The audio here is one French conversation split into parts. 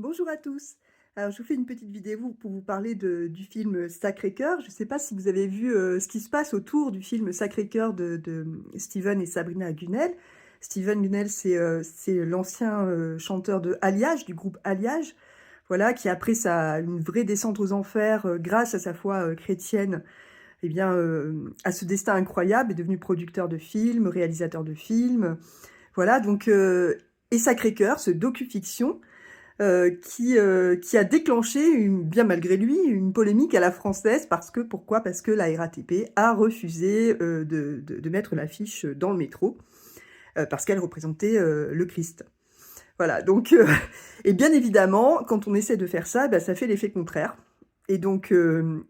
Bonjour à tous. Alors, je vous fais une petite vidéo pour vous parler du film Sacré-Cœur. Je ne sais pas si vous avez vu ce qui se passe autour du film Sacré-Cœur de Steven et Sabrina Gunnel. Steven Gunnel, c'est l'ancien chanteur de Alliage, du groupe Alliage, voilà, qui après une vraie descente aux enfers grâce à sa foi chrétienne, eh bien, à ce destin incroyable, est devenu producteur de films, réalisateur de films. Voilà, donc, et Sacré-Cœur, ce docu-fiction, qui a déclenché, bien malgré lui, une polémique à la française. Pourquoi? Parce que la RATP a refusé de mettre l'affiche dans le métro, parce qu'elle représentait le Christ. Voilà, donc, et bien évidemment, quand on essaie de faire ça, bah, ça fait l'effet contraire. Et donc,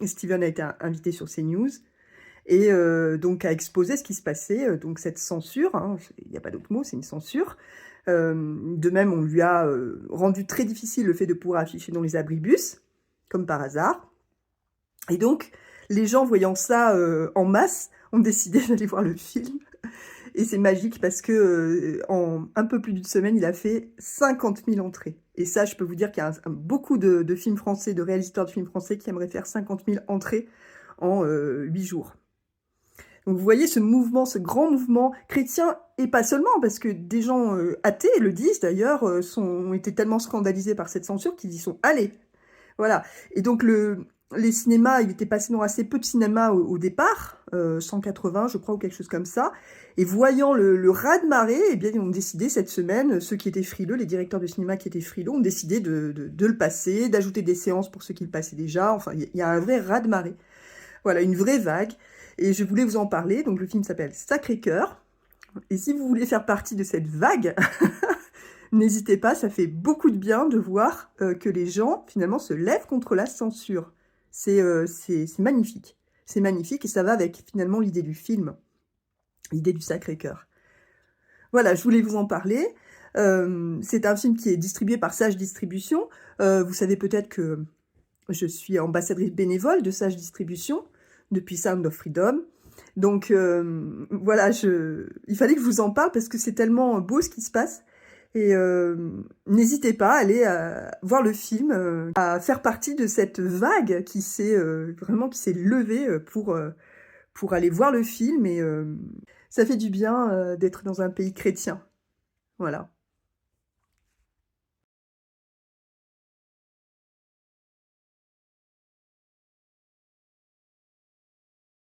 Steven a été invité sur CNews, et donc a exposé ce qui se passait, donc cette censure, hein, il n'y a pas d'autre mot, c'est une censure. De même, on lui a rendu très difficile le fait de pouvoir afficher dans les abribus, comme par hasard. Et donc, les gens voyant ça en masse, ont décidé d'aller voir le film. Et c'est magique parce que en un peu plus d'une semaine, il a fait 50 000 entrées. Et ça, je peux vous dire qu'il y a beaucoup de films français, de réalisateurs de films français qui aimeraient faire 50 000 entrées en 8 jours. Donc vous voyez ce mouvement, ce grand mouvement chrétien, et pas seulement, parce que des gens athées le disent d'ailleurs, ont été tellement scandalisés par cette censure qu'ils y sont allés. Voilà. Et donc les cinémas, il était passé dans assez peu de cinémas au départ, 180 je crois, ou quelque chose comme ça. Et voyant le raz-de-marée, eh bien, ils ont décidé cette semaine, ceux qui étaient frileux, les directeurs de cinéma qui étaient frileux, ont décidé de le passer, d'ajouter des séances pour ceux qui le passaient déjà. Enfin, il y a un vrai raz-de-marée. Voilà, une vraie vague. Et je voulais vous en parler. Donc le film s'appelle Sacré-Cœur. Et si vous voulez faire partie de cette vague, n'hésitez pas, ça fait beaucoup de bien de voir que les gens, finalement, se lèvent contre la censure. C'est magnifique. C'est magnifique et ça va avec, finalement, l'idée du film, l'idée du Sacré-Cœur. Voilà, je voulais vous en parler. C'est un film qui est distribué par Sage Distribution. Vous savez peut-être que je suis ambassadrice bénévole de Sage Distribution depuis Sound of Freedom. Donc voilà, il fallait que je vous en parle parce que c'est tellement beau ce qui se passe. Et n'hésitez pas à aller voir le film, à faire partie de cette vague qui s'est levée pour aller voir le film. Et ça fait du bien d'être dans un pays chrétien. Voilà.